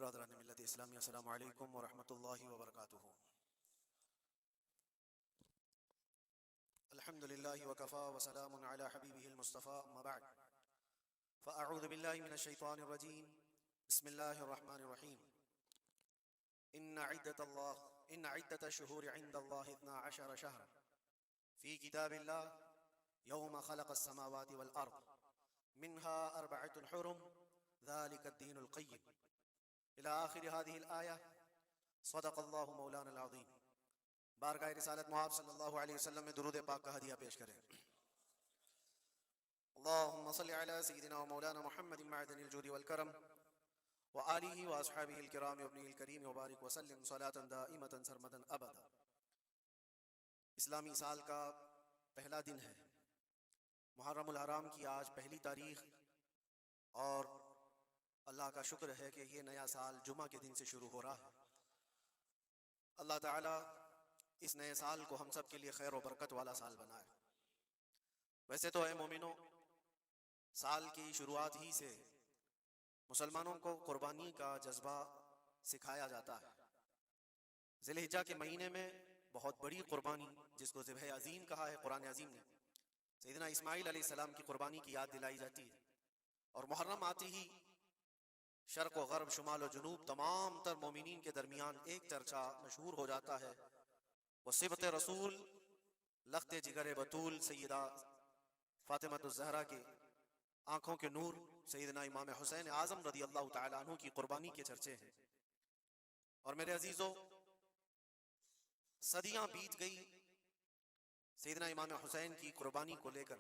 برادران ملت اسلامی، السلام علیکم ورحمۃ اللہ وبرکاتہ۔ الحمد للہ وکفا وسلام علی حبیبہ المصطفیٰ، اما بعد فاعوذ باللہ من الشیطان الرجیم، بسم اللہ الرحمن الرحیم۔ ان عدت الشہور عند اللہ 12 شہرا فی کتاب اللہ یوم خلق السماوات والارض منها 4 حرم ذلك الدین القیم الى آخر هذه الآیہ۔ صدق اللہ مولانا العظیم۔ بارگاہ رسالت محمد صلی اللہ علیہ وسلم میں درود پاک کا ہدیہ پیش کریں۔ اللہم صلی علی سیدنا و مولانا محمد معدن الجود والکرم وآلہ واصحابہ الکرام وابنہ الکریم وبارک وسلم صلاة دائمة سرمدا ابدا۔ اسلامی سال کا پہلا دن ہے، محرم الحرام کی آج پہلی تاریخ، اور اللہ کا شکر ہے کہ یہ نیا سال جمعہ کے دن سے شروع ہو رہا ہے۔ اللہ تعالیٰ اس نئے سال کو ہم سب کے لیے خیر و برکت والا سال بنائے۔ ویسے تو اے مومنوں، سال کی شروعات ہی سے مسلمانوں کو قربانی کا جذبہ سکھایا جاتا ہے۔ ذی الحجہ کے مہینے میں بہت بڑی قربانی، جس کو ذبح عظیم کہا ہے قرآن عظیم نے، سیدنا اسماعیل علیہ السلام کی قربانی کی یاد دلائی جاتی ہے۔ اور محرم آتی ہی شرق و غرب، شمال و جنوب، تمام تر مومنین کے درمیان ایک چرچا مشہور ہو جاتا ہے، وہ صبت رسول، لخت جگر بطول سیدہ فاطمہ الزہرا کے آنکھوں کے نور سیدنا امام حسین اعظم رضی اللہ تعالیٰ عنہ کی قربانی کے چرچے ہیں۔ اور میرے عزیزو، صدیاں بیت گئی سیدنا امام حسین کی قربانی کو لے کر،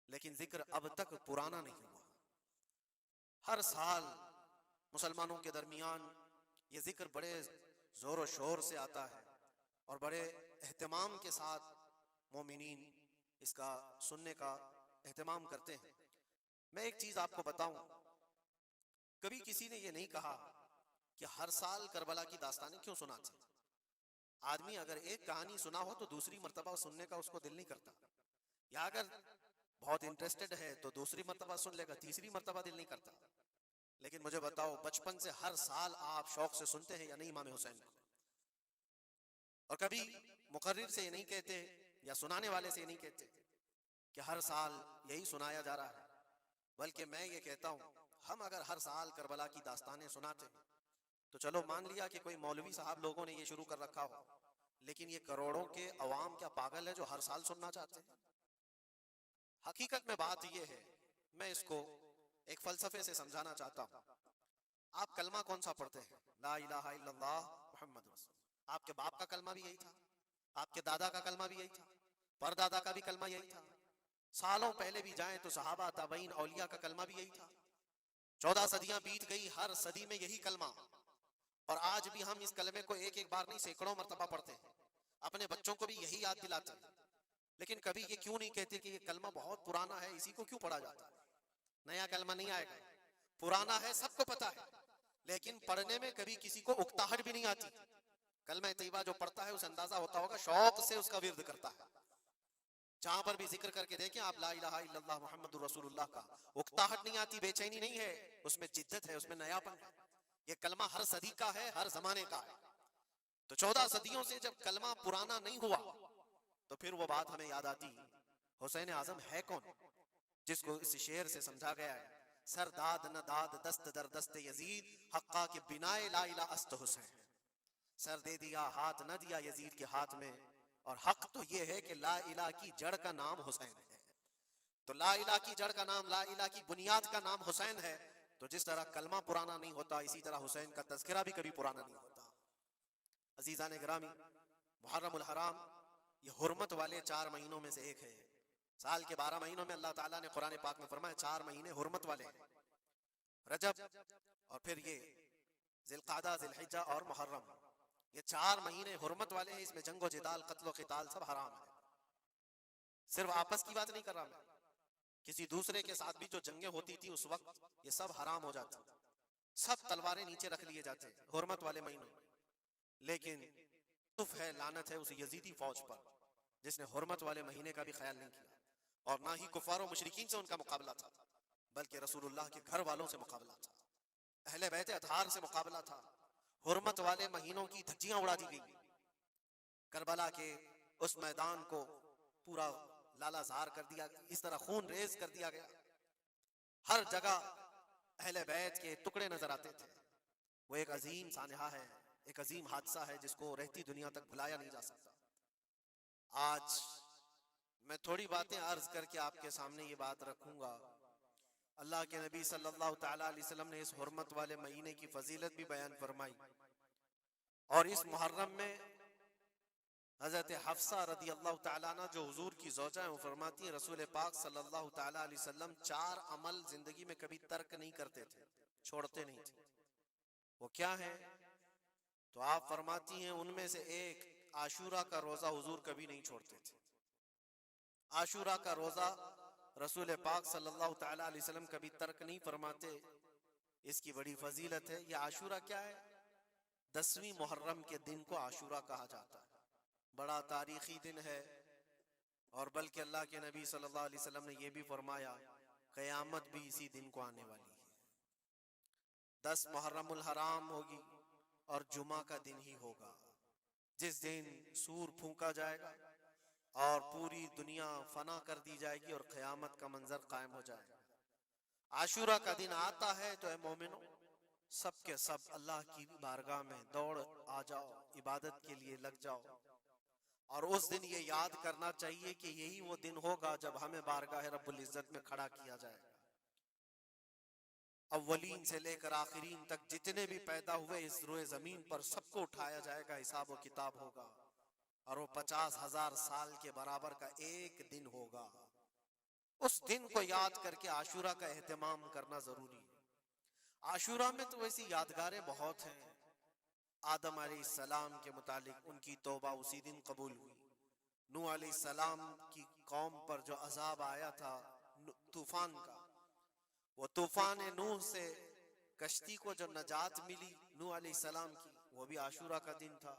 لیکن ذکر اب تک پرانا نہیں ہوا۔ ہر سال مسلمانوں کے درمیان یہ ذکر بڑے زور و شور سے آتا ہے، اور بڑے اہتمام کے ساتھ مومنین اس کا سننے کا اہتمام کرتے ہیں۔ میں ایک چیز آپ کو بتاؤں، کبھی کسی نے یہ نہیں کہا کہ ہر سال کربلا کی داستانیں کیوں سناتے ہیں۔ آدمی اگر ایک کہانی سنا ہو تو دوسری مرتبہ سننے کا اس کو دل نہیں کرتا، یا اگر بہت انٹرسٹڈ ہے تو دوسری مرتبہ سن لے گا، تیسری مرتبہ دل نہیں کرتا۔ لیکن مجھے بتاؤ، بچپن سے ہر سال آپ شوق سے سنتے ہیں یا نہیں امام حسین کو؟ اور کبھی مقرر سے یہ نہیں کہتے یا سنانے والے سے یہ نہیں کہتے کہ ہر سال یہی سنایا جا رہا ہے، بلکہ میں یہ کہتا ہوں، ہم اگر ہر سال کربلا کی داستانیں سناتے تو چلو مان لیا کہ کوئی مولوی صاحب لوگوں نے یہ شروع کر رکھا ہو، لیکن یہ کروڑوں کے عوام کیا پاگل ہے جو ہر سال سننا چاہتے ہیں؟ حقیقت میں بات یہ ہے، میں اس کو ایک فلسفے سے سمجھانا چاہتا ہوں۔ آپ کلمہ کون سا پڑھتے ہیں؟ لا الہ الا اللہ محمد رسول۔ آپ کے باپ کا کلمہ بھی یہی تھا، آپ کے دادا کا کلمہ بھی یہی تھا، پردادا کا بھی کلمہ یہی تھا، سالوں پہلے بھی جائیں تو صحابہ، تابعین، اولیاء کا کلمہ بھی یہی تھا۔ 14 صدیاں بیت گئی، ہر صدی میں یہی کلمہ، اور آج بھی ہم اس کلمے کو ایک بار نہیں سینکڑوں مرتبہ پڑھتے ہیں، اپنے بچوں کو بھی یہی یاد دلاتے ہیں۔ لیکن کبھی یہ کیوں نہیں کہتے کہ یہ کلمہ بہت پرانا ہے، اسی کو کیوں پڑھا جاتا ہے؟ نیا کلمہ نہیں آئے گا، پرانا ہے، سب کو پتا ہے، لیکن پڑھنے میں کبھی کسی کو اکتاہٹ بھی نہیں آتی۔ کلمہ طیبہ جو پڑھتا ہے اسے اندازہ ہوتا ہوگا، شوق سے اس کا ورد کرتا ہے۔ جہاں پر بھی ذکر کر کے دیکھیں آپ لا الہ الا اللہ محمد رسول اللہ کا، اکتاہٹ نہیں آتی، بے چینی نہیں ہے، اس میں جدت ہے، اس میں نیاپن ہے۔ یہ کلمہ ہر صدی کا ہے، ہر زمانے کا ہے۔ تو 14 صدیوں سے جب کلمہ پرانا نہیں ہوا تو پھر وہ بات ہمیں یاد آتی، حسین اعظم ہے کون، جس کو اس شعر سے سمجھا گیا ہے، سر داد نہ داد دست در دست یزید، حقا کے بنائے لا الہ است حسین۔ سر دے دیا ہاتھ نہ دیا یزید کے ہاتھ میں، اور حق تو یہ ہے کہ لا الہ کی جڑ کا نام حسین ہے۔ تو لا الہ کی جڑ کا نام، لا الہ کی بنیاد کا نام حسین ہے، تو جس طرح کلمہ پرانا نہیں ہوتا، اسی طرح حسین کا تذکرہ بھی کبھی پرانا نہیں ہوتا۔ عزیزان گرامی، محرم الحرام یہ حرمت والے 4 مہینوں میں سے ایک ہے۔ سال کے 12 مہینوں میں اللہ تعالیٰ نے قرآن پاک میں فرمایا 4 مہینے حرمت والے ہیں، رجب، اور پھر یہ ذی القعدہ، ذی الحجہ اور محرم، یہ 4 مہینے حرمت والے ہیں۔ اس میں جنگ و جدال، قتل و قتال سب حرام ہے۔ صرف آپس کی بات نہیں کر رہا میں، کسی دوسرے کے ساتھ بھی جو جنگیں ہوتی تھی اس وقت یہ سب حرام ہو جاتی، سب تلواریں نیچے رکھ لیے جاتے حرمت والے مہینوں۔ لیکن ہے، لعنت ہے اس یزیدی فوج پر جس نے حرمت والے مہینے کا بھی خیال نہیں کیا، اور نہ ہی کفار و مشرکین سے ان کا مقابلہ تھا، بلکہ رسول اللہ کے گھر والوں سے مقابلہ تھا۔ اہل بیت اطہار سے مقابلہ تھا، حرمت والے مہینوں کی دھجیاں اڑا دی گئی، کربلا کے اس میدان کو پورا لالا زار کر دیا، اس طرح خون ریز کر دیا گیا، ہر جگہ اہل بیت کے ٹکڑے نظر آتے تھے۔ وہ ایک عظیم سانحہ ہے، ایک عظیم حادثہ ہے جس کو رہتی دنیا تک بھلایا نہیں جا سکتا۔ آج میں تھوڑی باتیں عرض کر کے آپ کے سامنے یہ بات رکھوں گا۔ اللہ کے نبی صلی اللہ تعالیٰ علیہ وسلم نے اس حرمت والے مہینے کی فضیلت بھی بیان فرمائی، اور اس محرم میں حضرت حفصہ رضی اللہ تعالیٰ عنہ جو حضور کی زوجہ ہیں، وہ فرماتی ہیں رسول پاک صلی اللہ تعالیٰ علیہ وسلم 4 عمل زندگی میں کبھی ترک نہیں کرتے تھے، چھوڑتے نہیں تھے۔ وہ کیا ہیں؟ تو آپ فرماتی ہیں ان میں سے ایک عاشورہ کا روزہ حضور کبھی نہیں چھوڑتے تھے۔ عاشورہ کا روزہ رسول پاک صلی اللہ تعالیٰ علیہ وسلم کبھی ترک نہیں فرماتے، اس کی بڑی فضیلت ہے۔ یہ عاشورہ کیا ہے؟ 10ویں محرم کے دن کو عاشورہ کہا جاتا ہے، بڑا تاریخی دن ہے، اور بلکہ اللہ کے نبی صلی اللہ علیہ وسلم نے یہ بھی فرمایا قیامت بھی اسی دن کو آنے والی ہے۔ 10 محرم الحرام ہوگی اور جمعہ کا دن ہی ہوگا، جس دن سور پھونکا جائے گا اور پوری دنیا فنا کر دی جائے گی اور قیامت کا منظر قائم ہو جائے گا۔ عاشورہ کا دن آتا ہے تو اے مومنو، سب کے سب اللہ کی بارگاہ میں دوڑ آ جاؤ، عبادت کے لیے لگ جاؤ، اور اس دن یہ یاد کرنا چاہیے کہ یہی وہ دن ہوگا جب ہمیں بارگاہ رب العزت میں کھڑا کیا جائے گا۔ اولین سے لے کر آخرین تک جتنے بھی پیدا ہوئے اس روئے زمین پر سب کو اٹھایا جائے گا، حساب و کتاب ہوگا، اور وہ 50,000 سال کے برابر کا ایک دن ہوگا۔ اس دن کو یاد کر کے عاشورہ کا اہتمام کرنا ضروری ہے۔ عاشورہ میں تو ویسی یادگاریں بہت ہیں۔ آدم علیہ السلام کے متعلق ان کی توبہ اسی دن قبول ہوئی۔ نوح علیہ السلام کی قوم پر جو عذاب آیا تھا طوفان کا، وہ طوفان نوح سے کشتی کو جو نجات ملی نوح علیہ السلام کی، وہ بھی عاشورہ کا دن تھا۔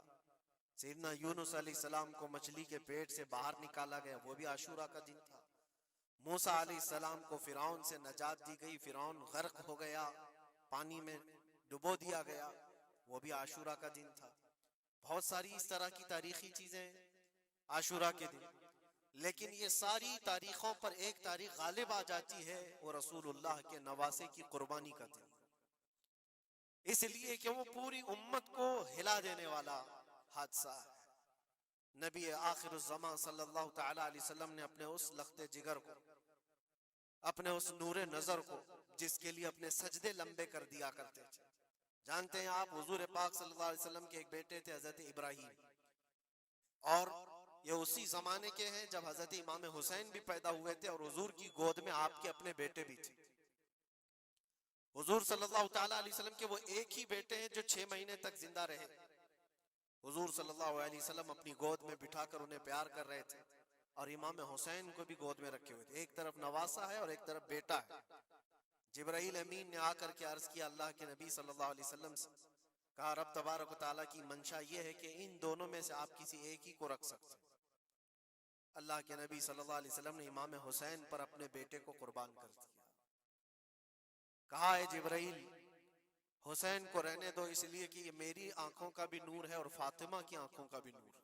سیدنا یونس علیہ السلام کو مچھلی کے پیٹ سے باہر نکالا گیا، وہ بھی عاشورہ کا دن تھا۔ موسیٰ علیہ السلام کو فرعون سے نجات دی گئی، فرعون غرق ہو گیا، پانی میں ڈبو دیا گیا، وہ بھی عاشورہ کا دن تھا۔ بہت ساری اس طرح کی تاریخی چیزیں عاشورہ کے دن، لیکن یہ ساری تاریخوں پر ایک تاریخ غالب آ جاتی ہے، وہ رسول اللہ کے نواسے کی قربانی کا دن، اس لیے کہ وہ پوری امت کو ہلا دینے والا حادثہ ہے۔ نبی آخر الزمان صلی اللہ تعالیٰ علیہ وسلم نے اپنے اس لخت جگر کو، اپنے اس نور نظر کو، جس کے لیے اپنے سجدے لمبے کر دیا کرتے تھے، جانتے ہیں آپ حضور پاک صلی اللہ علیہ وسلم کے ایک بیٹے تھے حضرت ابراہیم، اور یہ اسی زمانے کے ہیں جب حضرت امام حسین بھی پیدا ہوئے تھے، اور حضور کی گود میں آپ کے اپنے بیٹے بھی تھے۔ حضور صلی اللہ تعالیٰ علیہ وسلم کے وہ ایک ہی بیٹے ہیں جو 6 مہینے تک زندہ رہے۔ حضور صلی اللہ علیہ وسلم اپنی گود میں بٹھا کر انہیں پیار کر رہے تھے، اور امام حسین کو بھی گود میں رکھے ہوئے تھے۔ ایک طرف نواسا ہے اور ایک طرف بیٹا ہے۔ جبرائیل امین نے آ کر کے عرض کیا اللہ کے نبی صلی اللہ علیہ وسلم سے، کہا رب تبارک و تعالیٰ کی منشا یہ ہے کہ ان دونوں میں سے آپ کسی ایک ہی کو رکھ سکتے ہیں۔ اللہ کے نبی صلی اللہ علیہ وسلم نے امام حسین پر اپنے بیٹے کو قربان کر دیا۔ کہا اے جبرائیل، حسین کو رہنے دو، اس لیے کہ یہ میری آنکھوں کا بھی نور ہے اور فاطمہ کی آنکھوں کا بھی نور ہے۔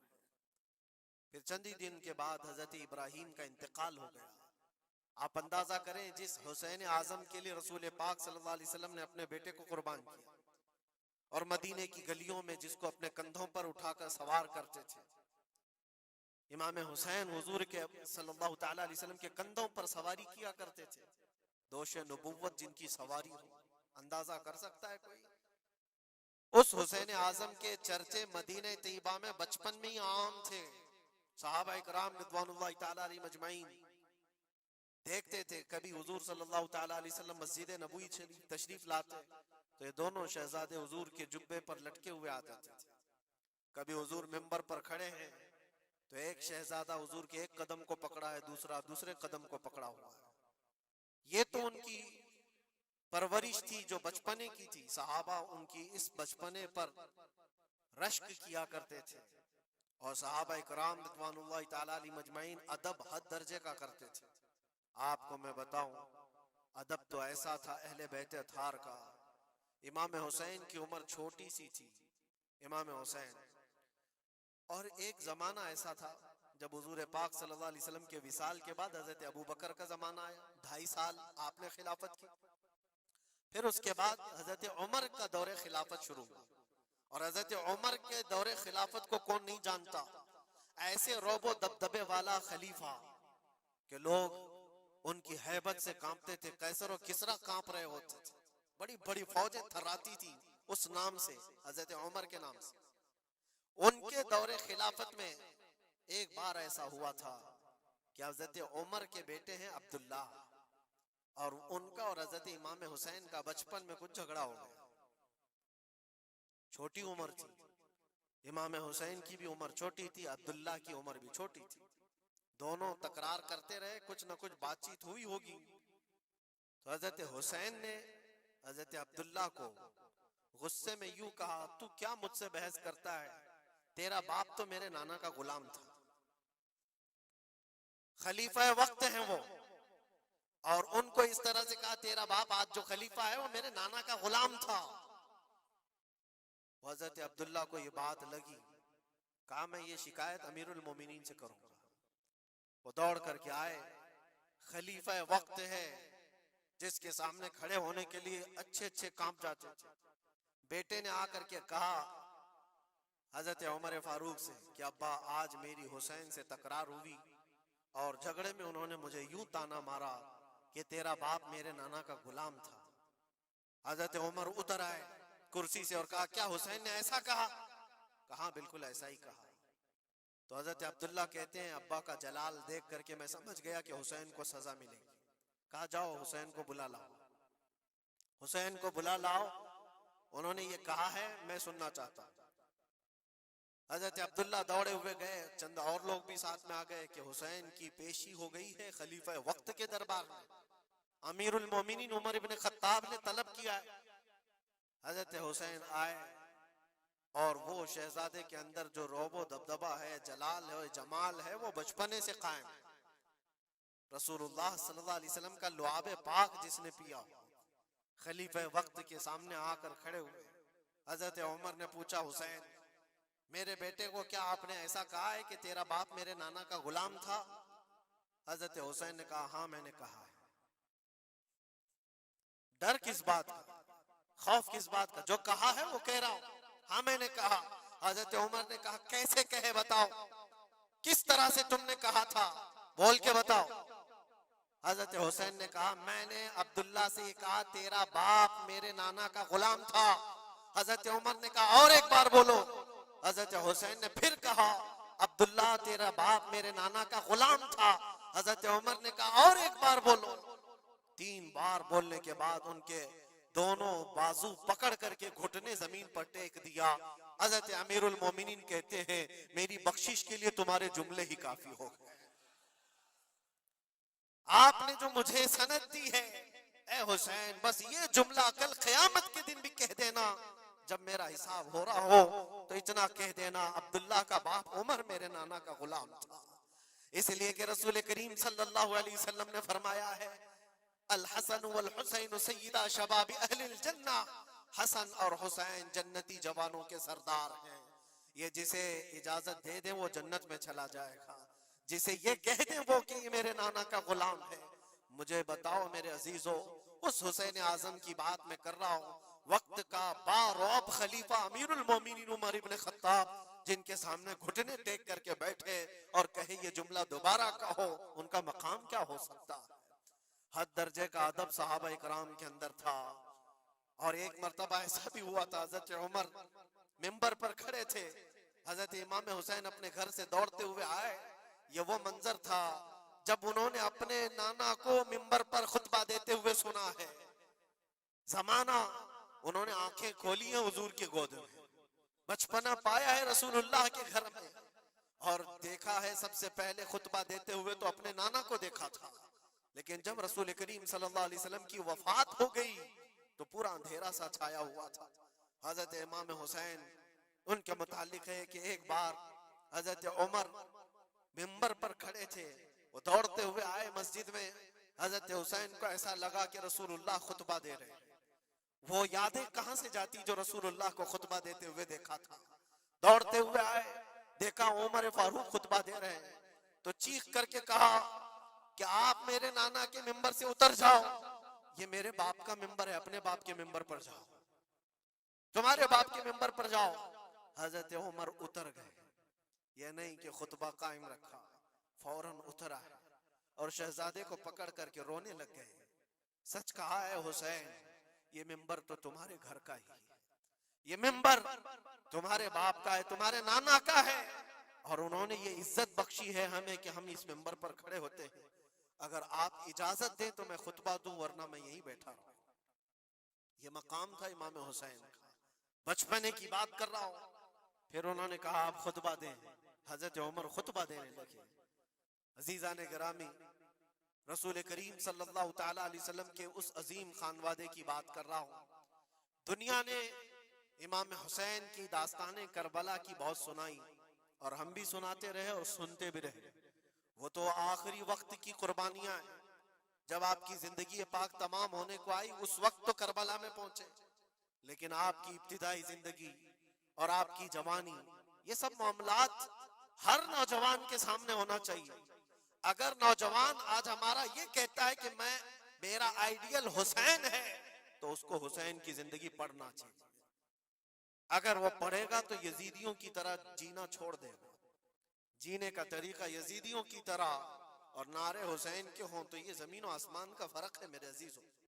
پھر چندی دن کے بعد حضرت ابراہیم کا انتقال ہو گیا۔ آپ اندازہ کریں جس حسین اعظم کے لیے رسول پاک صلی اللہ علیہ وسلم نے اپنے بیٹے کو قربان کیا، اور مدینے کی گلیوں میں جس کو اپنے کندھوں پر اٹھا کر سوار کرتے تھے، امام حسین حضور کے صلی اللہ تعالیٰ علیہ وسلم کے کندھوں پر سواری کیا کرتے تھے۔ دوش نبوت جن کی سواری ہو، اندازہ کر سکتا ہے کوئی؟ اس حسین اعظم کے چرچے مدینہ طیبہ میں بچپن میں ہی عام تھے۔ صحابہ اکرام رضوان اللہ تعالیٰ علیہ مجمعین دیکھتے تھے، کبھی حضور صلی اللہ تعالیٰ علیہ وسلم مسجد نبوی تشریف لاتے تو یہ دونوں شہزادے حضور کے جبے پر لٹکے ہوئے آتے تھے۔ کبھی حضور منبر پر کھڑے ہیں تو ایک شہزادہ حضور کے ایک قدم کو پکڑا ہے، دوسرا دوسرے قدم کو پکڑا ہوا ہے۔ یہ تو ان کی پرورش تھی جو بچپنے کی تھی۔ صحابہ ان کی اس بچپنے پر رشک کیا کرتے تھے، اور صحابہ اکرام رضوان اللہ تعالیٰ علیہ مجمعین ادب حد درجے کا کرتے تھے۔ آپ کو میں بتاؤں، ادب تو ایسا تھا اہل بیت اطہار کا امام حسین کی عمر چھوٹی سی تھی، امام حسین. اور ایک زمانہ ایسا تھا جب حضور پاک صلی اللہ علیہ وسلم کے وصال کے بعد حضرت ابو بکر کا زمانہ آیا، 2.5 سال آپ نے خلافت کی. پھر اس کے بعد حضرت عمر کا دور خلافت شروع ہوا. اور حضرت عمر کے دور خلافت کو کون نہیں جانتا؟ ایسے روب و دبدبے والا خلیفہ کہ لوگ ان کی ہیبت سے کانپتے تھے. قیصر و کسریٰ کانپ رہے ہوتے تھے، بڑی بڑی فوجیں تھراتی تھی اس نام سے، حضرت عمر کے نام سے. ان کے دور خلافت میں ایک بار ایسا ہوا تھا کہ حضرت عمر کے بیٹے ہیں عبداللہ، اور ان کا اور حضرت امام حسین کا بچپن میں کچھ جھگڑا ہو گیا. چھوٹی عمر تھی، امام حسین کی بھی عمر چھوٹی تھی، عبداللہ کی عمر بھی چھوٹی تھی. دونوں تکرار کرتے رہے، کچھ نہ کچھ بات چیت ہوئی ہوگی. تو حضرت حسین نے حضرت عبداللہ کو غصے میں یوں کہا، تو کیا مجھ سے بحث کرتا ہے؟ تیرا باپ تو میرے نانا کا غلام تھا، خلیفہ وقت ہیں وہ، اور ان کو اس طرح سے کہا تیرا باپ آج جو خلیفہ ہے وہ میرے نانا کا غلام تھا. حضرت عبداللہ کو یہ بات لگی، کہا میں یہ شکایت امیر المومنین سے کروں گا. وہ دوڑ کر کے آئے، خلیفہ وقت ہے جس کے سامنے کھڑے ہونے کے لیے اچھے اچھے کانپ جاتے تھے. بیٹے نے آ کر کے کہا حضرت عمر فاروق سے کہ ابا آج میری حسین سے تکرار ہوئی اور جھگڑے میں انہوں نے مجھے یوں تانا مارا کہ تیرا باپ میرے نانا کا غلام تھا. حضرت عمر اتر آئے کرسی سے اور کہا کیا حسین نے ایسا کہا؟ کہا بالکل ایسا ہی کہا. تو حضرت عبداللہ کہتے ہیں ابا کا جلال دیکھ کر کے میں سمجھ گیا کہ حسین کو سزا ملے گی. کہا جاؤ حسین کو بلا لاؤ. حسین کو بلا لاؤ، انہوں نے یہ کہا ہے میں سننا چاہتا ہوں. حضرت عبداللہ دوڑے ہوئے گئے، چند اور لوگ بھی ساتھ میں آ گئے کہ حسین کی پیشی ہو گئی ہے خلیفہ وقت کے دربار میں. امیر المومنین عمر ابن خطاب نے طلب کیا ہے. حضرت حسین آئے اور وہ شہزادے کے اندر جو روب و دبدبہ ہے، جلال ہے، جمال ہے، وہ بچپنے سے قائم ہے. رسول اللہ صلی اللہ علیہ وسلم کا لعاب پاک جس نے پیا، خلیفہ وقت کے سامنے آ کر کھڑے ہوئے. حضرت عمر نے پوچھا حسین میرے بیٹے کو کیا آپ نے ایسا کہا ہے کہ تیرا باپ میرے نانا کا غلام تھا؟ حضرت حسین نے کہا ہاں میں نے کہا ہے. ڈر کس بات کا، خوف کس بات کا؟ جو کہا ہے وہ کہہ رہا ہوں، ہاں میں نے کہا. حضرت عمر نے کہا کیسے کہے بتاؤ، کس طرح سے تم نے کہا تھا، بول کے بتاؤ. حضرت حسین نے کہا میں نے عبداللہ سے یہ کہا تیرا باپ میرے نانا کا غلام تھا. حضرت عمر نے کہا اور ایک بار بولو. حضرت حسین نے پھر کہا عبداللہ تیرا باپ میرے نانا کا غلام تھا. حضرت عمر نے کہا اور ایک بار بولو. 3 بار بولنے کے بعد ان کے دونوں بازو پکڑ کر کے گھٹنے زمین پر ٹیک دیا. حضرت امیر المومنین کہتے ہیں میری بخشش کے لیے تمہارے جملے ہی کافی ہو گئے. آپ نے جو مجھے سند دی ہے اے حسین، بس یہ جملہ کل قیامت کے دن بھی کہہ دینا، جب میرا حساب ہو رہا ہو تو اتنا کہہ دینا عبداللہ کا باپ عمر میرے نانا کا غلام تھا. اس لیے کہ رسول کریم صلی اللہ علیہ وسلم نے فرمایا ہے الحسن والحسین سیدہ شباب اہل الجنہ، حسن اور حسین جنتی جوانوں کے سردار ہیں. یہ جسے اجازت دے دیں وہ جنت میں چلا جائے گا، جسے یہ کہہ دیں وہ کہ یہ میرے نانا کا غلام ہے. مجھے بتاؤ میرے عزیزو، اس حسین اعظم کی بات میں کر رہا ہوں، وقت کا باروب خلیفہ امیر المومنین عمر ابن خطاب، جن کے سامنے گھٹنے ٹیک کر کے بیٹھے اور کہے یہ جملہ دوبارہ کہو، ان کا مقام کیا ہو سکتا ہے؟ حد درجے کا ادب صحابہ اکرام کے اندر تھا. اور ایک مرتبہ ایسا بھی ہوا تھا، حضرت عمر ممبر پر کھڑے تھے، حضرت امام حسین اپنے گھر سے دوڑتے ہوئے آئے. یہ وہ منظر تھا جب انہوں نے اپنے نانا کو ممبر پر خطبہ دیتے ہوئے سنا ہے. زمانہ انہوں نے آنکھیں کھولی ہیں حضور کی گود میں، بچپنا پایا ہے رسول اللہ کے گھر میں، اور دیکھا ہے سب سے پہلے خطبہ دیتے ہوئے تو اپنے نانا کو دیکھا تھا. لیکن جب رسول کریم صلی اللہ علیہ وسلم کی وفات ہو گئی تو پورا اندھیرا سا چھایا ہوا تھا. حضرت امام حسین ان کے متعلق ہے کہ ایک بار حضرت عمر ممبر پر کھڑے تھے، وہ دوڑتے ہوئے آئے مسجد میں. حضرت حسین کو ایسا لگا کہ رسول اللہ خطبہ دے رہے ہیں. وہ یادیں کہاں سے جاتی جو رسول اللہ کو خطبہ دیتے ہوئے دیکھا تھا. دوڑتے ہوئے آئے, دیکھا عمر فاروق خطبہ دے رہے ہیں, تو چیخ کر کے کہا کہ آپ میرے نانا کے ممبر سے اتر جاؤ, یہ میرے باپ کا ممبر ہے, اپنے باپ کے ممبر پر جاؤ, تمہارے باپ کے ممبر پر جاؤ. حضرت عمر اتر گئے, یہ نہیں کہ خطبہ قائم رکھا, فوراً اتر آئے اور شہزادے کو پکڑ کر کے رونے لگ گئے. سچ کہا ہے حسین, یہ ممبر تو تمہارے گھر کا ہی ہے, یہ ممبر تمہارے باپ کا ہے, تمہارے نانا کا ہے, اور انہوں نے یہ عزت بخشی ہے ہمیں کہ ہم اس ممبر پر کھڑے ہوتے ہیں. اگر آپ اجازت دیں تو میں خطبہ دوں, ورنہ میں یہیں بیٹھا رہوں. یہ مقام تھا امام حسین کا, بچپنے کی بات کر رہا ہوں. پھر انہوں نے کہا آپ خطبہ دیں. حضرت عمر خطبہ دینے لگے. عزیزان گرامی, رسول کریم صلی اللہ تعالی علیہ وسلم کے اس عظیم خانوادے کی بات کر رہا ہوں. دنیا نے امام حسین کی داستانیں کربلا کی بہت سنائی, اور ہم بھی سناتے رہے اور سنتے بھی رہے. وہ تو آخری وقت کی قربانیاں ہیں. جب آپ کی زندگی پاک تمام ہونے کو آئی, اس وقت تو کربلا میں پہنچے, لیکن آپ کی ابتدائی زندگی اور آپ کی جوانی, یہ سب معاملات ہر نوجوان کے سامنے ہونا چاہیے. اگر نوجوان آج ہمارا یہ کہتا ہے کہ میرا آئیڈیل حسین ہے, تو اس کو حسین کی زندگی پڑھنا چاہیے. اگر وہ پڑھے گا تو یزیدیوں کی طرح جینا چھوڑ دے گا. جینے کا طریقہ یزیدیوں کی طرح اور نعرے حسین کے ہوں تو یہ زمین و آسمان کا فرق ہے میرے عزیزوں.